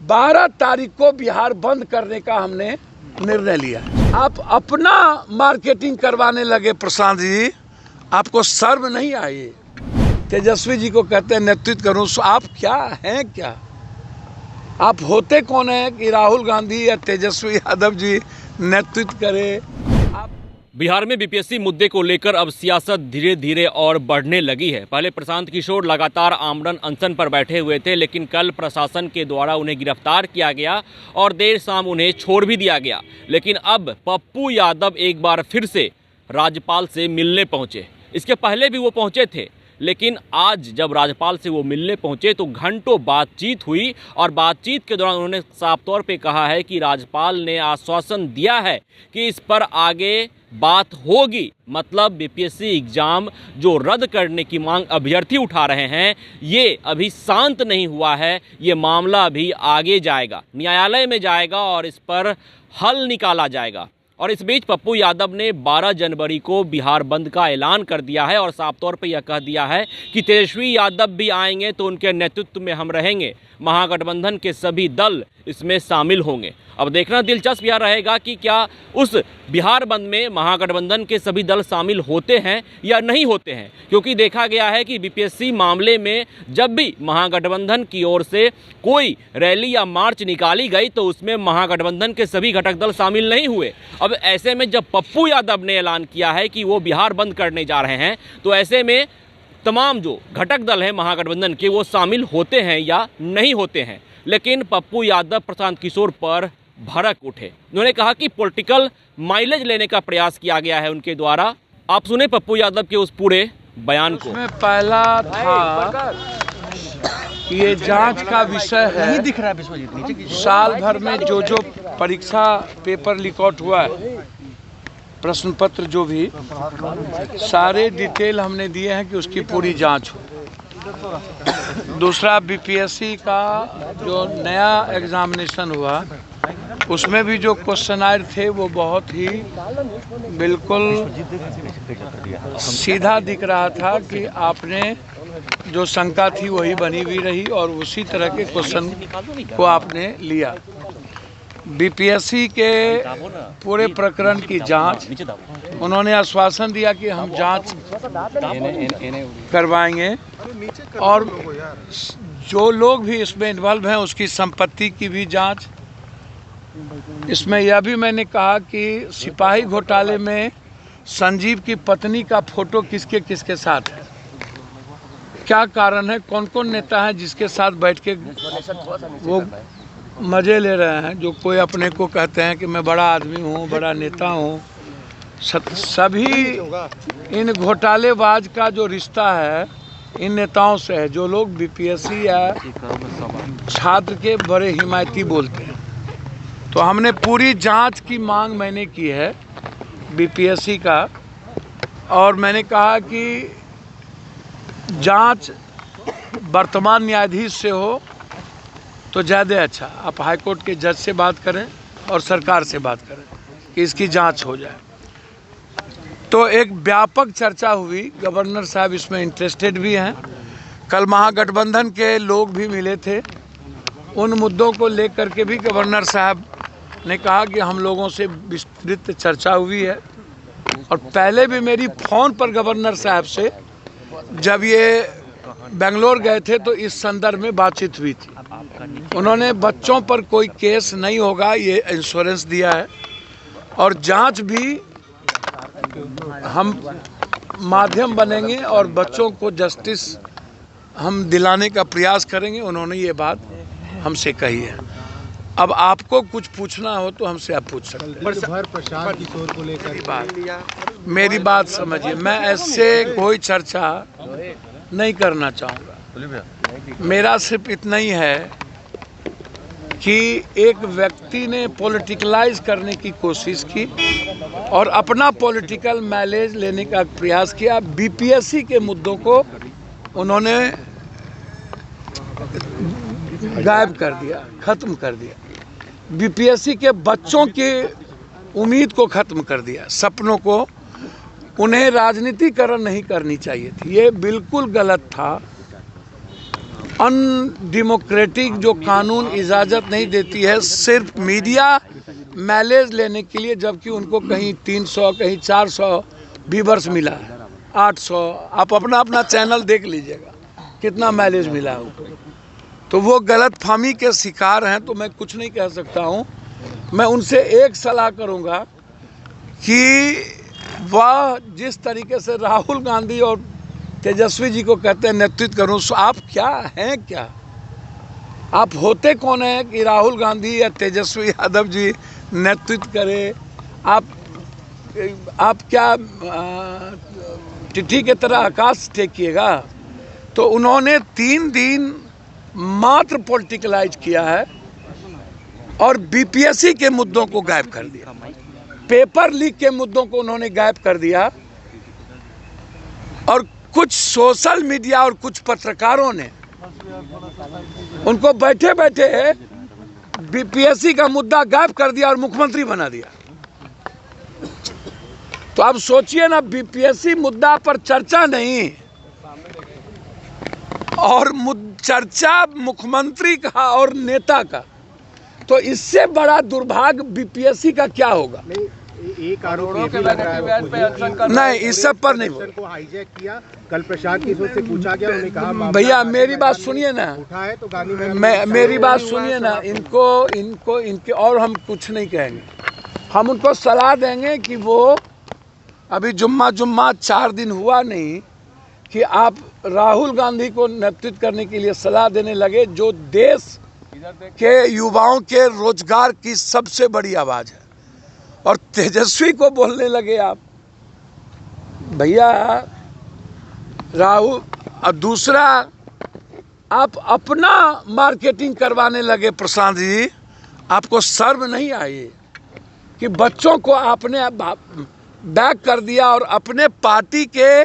12 तारीख को बिहार बंद करने का हमने निर्णय लिया। आप अपना मार्केटिंग करवाने लगे प्रशांत जी, आपको शर्म नहीं आई? तेजस्वी जी को कहते हैं नेतृत्व करूं, आप क्या हैं? क्या आप होते कौन है कि राहुल गांधी या तेजस्वी यादव जी नेतृत्व करे? बिहार में बीपीएससी मुद्दे को लेकर अब सियासत धीरे धीरे और बढ़ने लगी है। पहले प्रशांत किशोर लगातार आमरण अनशन पर बैठे हुए थे, लेकिन कल प्रशासन के द्वारा उन्हें गिरफ्तार किया गया और देर शाम उन्हें छोड़ भी दिया गया। लेकिन अब पप्पू यादव एक बार फिर से राज्यपाल से मिलने पहुंचे। इसके पहले भी वो पहुंचे थे, लेकिन आज जब राज्यपाल से वो मिलने पहुंचे तो घंटों बातचीत हुई और बातचीत के दौरान उन्होंने साफ तौर पे कहा है कि राज्यपाल ने आश्वासन दिया है कि इस पर आगे बात होगी। मतलब बीपीएससी एग्जाम जो रद्द करने की मांग अभ्यर्थी उठा रहे हैं, ये अभी शांत नहीं हुआ है। ये मामला अभी आगे जाएगा, न्यायालय में जाएगा और इस पर हल निकाला जाएगा। और इस बीच पप्पू यादव ने 12 जनवरी को बिहार बंद का ऐलान कर दिया है और साफ तौर पर यह कह दिया है कि तेजस्वी यादव भी आएंगे तो उनके नेतृत्व में हम रहेंगे, महागठबंधन के सभी दल इसमें शामिल होंगे। अब देखना दिलचस्प यह रहेगा कि क्या उस बिहार बंद में महागठबंधन के सभी दल शामिल होते हैं या नहीं होते हैं, क्योंकि देखा गया है कि बीपीएससी मामले में जब भी महागठबंधन की ओर से कोई रैली या मार्च निकाली गई तो उसमें महागठबंधन के सभी घटक दल शामिल नहीं हुए। अब ऐसे में जब पप्पू यादव ने ऐलान किया है कि वो बिहार बंद करने जा रहे हैं, तो ऐसे में तमाम जो घटक दल हैं महागठबंधन के, वो शामिल होते हैं या नहीं होते हैं। लेकिन पप्पू यादव प्रशांत किशोर पर भड़क उठे। उन्होंने कहा कि पॉलिटिकल माइलेज लेने का प्रयास किया गया है उनके द्वारा। आप सुने पप्पू यादव के उस पूरे बयान को। उसमें पहला था ये जांच का विषय है। नहीं दिख रहा है। साल भर में जो परीक्षा पेपर लीक आउट हुआ है, प्रश्न पत्र जो भी, सारे डिटेल हमने दिए हैं कि उसकी पूरी जांच हो। दूसरा, बीपीएससी का जो नया एग्जामिनेशन हुआ उसमें भी जो क्वेश्चन आए थे वो बहुत ही बिल्कुल सीधा दिख रहा था कि आपने जो शंका थी वही बनी हुई रही और उसी तरह के क्वेश्चन को आपने लिया। बीपीएससी के पूरे प्रकरण की जांच उन्होंने आश्वासन दिया कि हम जांच करवाएंगे और जो लोग भी इसमें इन्वॉल्व हैं उसकी संपत्ति की भी जांच। इसमें यह भी मैंने कहा कि सिपाही घोटाले में संजीव की पत्नी का फोटो किसके किसके साथ है, क्या कारण है, कौन कौन नेता है जिसके साथ बैठ के वो मजे ले रहे हैं, जो कोई अपने को कहते हैं कि मैं बड़ा आदमी हूँ, बड़ा नेता हूँ। सभी इन घोटालेबाज का जो रिश्ता है इन नेताओं से है, जो लोग बीपीएससी या छात्र के बड़े हिमायती बोलते हैं। तो हमने पूरी जांच की मांग मैंने की है बीपीएससी का, और मैंने कहा कि जांच वर्तमान न्यायाधीश से हो तो ज़्यादा अच्छा। आप हाईकोर्ट के जज से बात करें और सरकार से बात करें कि इसकी जांच हो जाए। तो एक व्यापक चर्चा हुई, गवर्नर साहब इसमें इंटरेस्टेड भी हैं। कल महागठबंधन के लोग भी मिले थे, उन मुद्दों को लेकर के भी गवर्नर साहब ने कहा कि हम लोगों से विस्तृत चर्चा हुई है। और पहले भी मेरी फ़ोन पर गवर्नर साहब से जब ये बेंगलोर गए थे तो इस संदर्भ में बातचीत हुई थी। उन्होंने बच्चों पर कोई केस नहीं होगा ये इंश्योरेंस दिया है, और जांच भी हम माध्यम बनेंगे और बच्चों को जस्टिस हम दिलाने का प्रयास करेंगे। उन्होंने ये बात हमसे कही है। अब आपको कुछ पूछना हो तो हमसे आप पूछ सकते हैं। प्रशांत किशोर को लेकर मेरी बात समझिए, मैं ऐसे कोई चर्चा नहीं करना चाहूँगा। मेरा सिर्फ इतना ही है कि एक व्यक्ति ने पॉलिटिकलाइज करने की कोशिश की और अपना पॉलिटिकल माइलेज लेने का प्रयास किया। बीपीएससी के मुद्दों को उन्होंने गायब कर दिया, खत्म कर दिया। बीपीएससी के बच्चों की उम्मीद को खत्म कर दिया, सपनों को। उन्हें राजनीतिकरण नहीं करनी चाहिए थी, ये बिल्कुल गलत था। अनडेमोक्रेटिक जो कानून इजाज़त नहीं देती है सिर्फ मीडिया माइलेज लेने के लिए, जबकि उनको कहीं 300 कहीं 400 व्यूअर्स मिला है, 800। आप अपना अपना चैनल देख लीजिएगा कितना माइलेज मिला है उनको। तो वो गलत फहमी के शिकार हैं, तो मैं कुछ नहीं कह सकता हूँ। मैं उनसे एक सलाह करूँगा कि वह जिस तरीके से राहुल गांधी और तेजस्वी जी को कहते हैं नेतृत्व करूँ, आप क्या हैं, क्या आप होते कौन हैं कि राहुल गांधी या तेजस्वी यादव जी नेतृत्व करें? आप क्या टिट्टी की तरह आकाश टेकिएगा? तो उन्होंने 3 दिन मात्र पॉलिटिकलाइज किया है और बीपीएससी के मुद्दों को गायब कर दिया, पेपर लीक के मुद्दों को उन्होंने गायब कर दिया। और कुछ सोशल मीडिया और कुछ पत्रकारों ने उनको बैठे बैठे बीपीएससी का मुद्दा गायब कर दिया और मुख्यमंत्री बना दिया। तो आप सोचिए ना, बीपीएससी मुद्दा पर चर्चा नहीं और चर्चा मुख्यमंत्री का और नेता का, तो इससे बड़ा दुर्भाग्य बीपीएससी का क्या होगा? एक आरोप ये भी लग रहा है नहीं, इस सब पर नहीं को हाईजैक किया। कल प्रशांत किशोर से पूछा गया, उन्होंने कहा भैया मेरी बात सुनिए ना, उठा है तो गांधी मेरी बात सुनिए ना, इनके और हम कुछ नहीं कहेंगे। हम उनको सलाह देंगे कि वो अभी जुम्मा 4 दिन हुआ नहीं कि आप राहुल गांधी को नेतृत्व करने के लिए सलाह देने लगे, जो देश के युवाओं के रोजगार की सबसे बड़ी आवाज़ है, और तेजस्वी को बोलने लगे आप। भैया राहुल, और दूसरा आप अपना मार्केटिंग करवाने लगे। प्रशांत जी, आपको शर्म नहीं आई कि बच्चों को आपने बैक कर दिया और अपने पार्टी के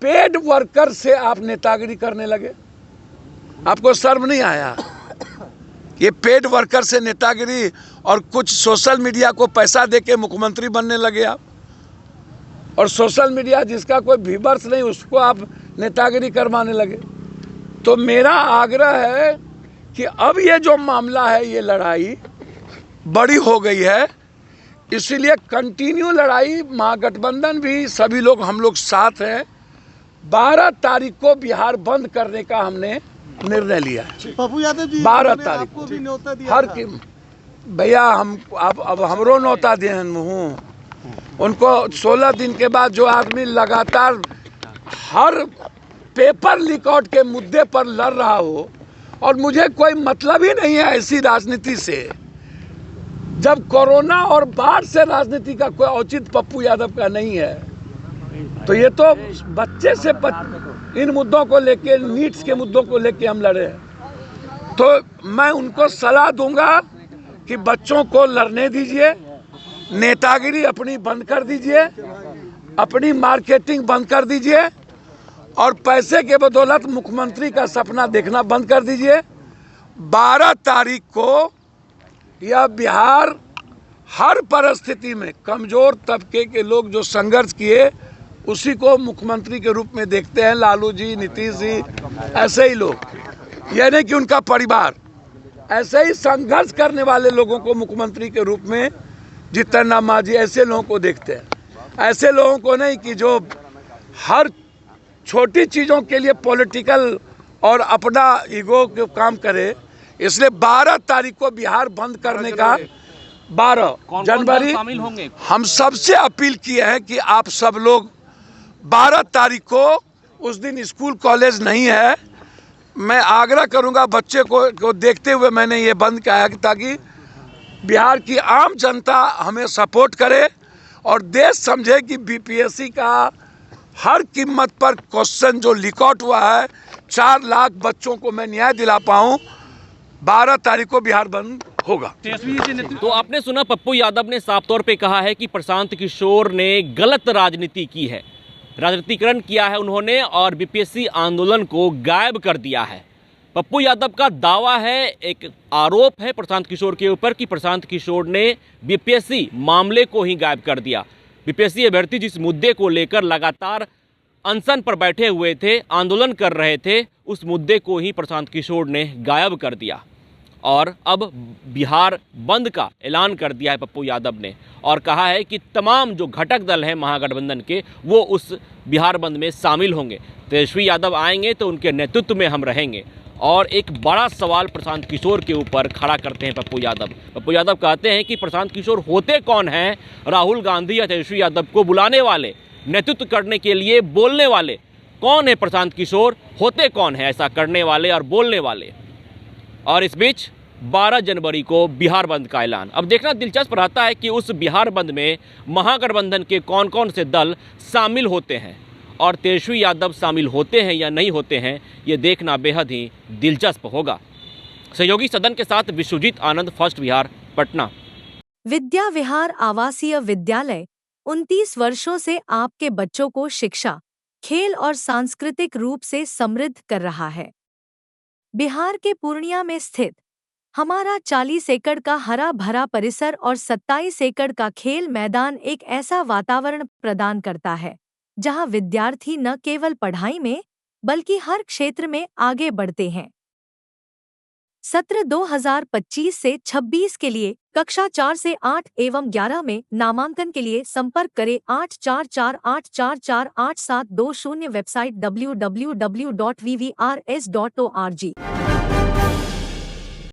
पेड वर्कर से आप नेतागिरी करने लगे? आपको शर्म नहीं आया? ये पेड वर्कर से नेतागिरी और कुछ सोशल मीडिया को पैसा देके मुख्यमंत्री बनने लगे आप, और सोशल मीडिया जिसका कोई व्यूअर्स नहीं उसको आप नेतागिरी करवाने लगे। तो मेरा आग्रह है कि अब ये जो मामला है, ये लड़ाई बड़ी हो गई है, इसीलिए कंटिन्यू लड़ाई, महागठबंधन भी सभी लोग, हम लोग साथ हैं। 12 तारीख को बिहार बंद करने का हमने निर्णय लिया है। पप्पू यादव जी 12 तारीख को भी न्योता दिया हर की भैया हम अब हमरो न्योता दिए हूँ उनको। 16 दिन के बाद जो आदमी लगातार हर पेपर लीक आउट के मुद्दे पर लड़ रहा हो, और मुझे कोई मतलब ही नहीं है ऐसी राजनीति से, जब कोरोना और बाढ़ से राजनीति का कोई औचित्य पप्पू यादव का नहीं है, तो ये तो बच्चे से इन मुद्दों को लेके, नीट्स के मुद्दों को लेके हम लड़े हैं। तो मैं उनको सलाह दूंगा कि बच्चों को लड़ने दीजिए, नेतागिरी अपनी बंद कर दीजिए, अपनी मार्केटिंग बंद कर दीजिए, और पैसे के बदौलत मुख्यमंत्री का सपना देखना बंद कर दीजिए। 12 तारीख को यह बिहार हर परिस्थिति में कमजोर तबके के लोग जो संघर्ष किए, उसी को मुख्यमंत्री के रूप में देखते हैं। लालू जी, नीतीश जी, ऐसे ही लोग, यानी कि उनका परिवार, ऐसे ही संघर्ष करने वाले लोगों को मुख्यमंत्री के रूप में, जितेंद्र मांझी, ऐसे लोगों को देखते हैं। ऐसे लोगों को नहीं कि जो हर छोटी चीज़ों के लिए पॉलिटिकल और अपना ईगो के काम करे। इसलिए 12 तारीख को बिहार बंद करने का, 12 जनवरी शामिल होंगे। हम सबसे अपील किए हैं कि आप सब लोग 12 तारीख को, उस दिन स्कूल कॉलेज नहीं है, मैं आग्रह करूंगा बच्चे को देखते हुए मैंने ये बंद किया है, ताकि बिहार की आम जनता हमें सपोर्ट करे और देश समझे कि बीपीएससी का हर कीमत पर क्वेश्चन जो लीक आउट हुआ है, 4 लाख बच्चों को मैं न्याय दिला पाऊँ। 12 तारीख को बिहार बंद होगा। तो आपने सुना, पप्पू यादव ने साफ तौर पे कहा है कि प्रशांत किशोर ने गलत राजनीति की है, राजनीतिकरण किया है उन्होंने, और बीपीएससी आंदोलन को गायब कर दिया है। पप्पू यादव का दावा है, एक आरोप है प्रशांत किशोर के ऊपर कि प्रशांत किशोर ने बीपीएससी मामले को ही गायब कर दिया। बीपीएससी अभ्यर्थी जिस मुद्दे को लेकर लगातार अनशन पर बैठे हुए थे, आंदोलन कर रहे थे, उस मुद्दे को ही प्रशांत किशोर ने गायब कर दिया और अब बिहार बंद का ऐलान कर दिया है पप्पू यादव ने और कहा है कि तमाम जो घटक दल हैं महागठबंधन के वो उस बिहार बंद में शामिल होंगे। तेजस्वी यादव आएंगे तो उनके नेतृत्व में हम रहेंगे। और एक बड़ा सवाल प्रशांत किशोर के ऊपर खड़ा करते हैं पप्पू यादव। पप्पू यादव कहते हैं कि प्रशांत किशोर होते कौन हैं राहुल गांधी या तेजस्वी यादव को बुलाने वाले, नेतृत्व करने के लिए बोलने वाले? कौन है प्रशांत किशोर, होते कौन है ऐसा करने वाले और बोलने वाले? और इस बीच 12 जनवरी को बिहार बंद का ऐलान। अब देखना दिलचस्प रहता है कि उस बिहार बंद में महागठबंधन के कौन कौन से दल शामिल होते हैं और तेजस्वी यादव शामिल होते हैं या नहीं होते हैं, ये देखना बेहद ही दिलचस्प होगा। सहयोगी सदन के साथ विश्वजीत आनंद, फर्स्ट बिहार, पटना। विद्या विहार आवासीय विद्यालय 29 वर्षों से आपके बच्चों को शिक्षा, खेल और सांस्कृतिक रूप से समृद्ध कर रहा है। बिहार के पूर्णिया में स्थित हमारा 40 एकड़ का हरा भरा परिसर और 27 एकड़ का खेल मैदान एक ऐसा वातावरण प्रदान करता है जहां विद्यार्थी न केवल पढ़ाई में बल्कि हर क्षेत्र में आगे बढ़ते हैं। सत्र 2025 से 26 के लिए कक्षा 4 से 8 एवं 11 में नामांकन के लिए संपर्क करें 8448448720। Website www.vvrs.org।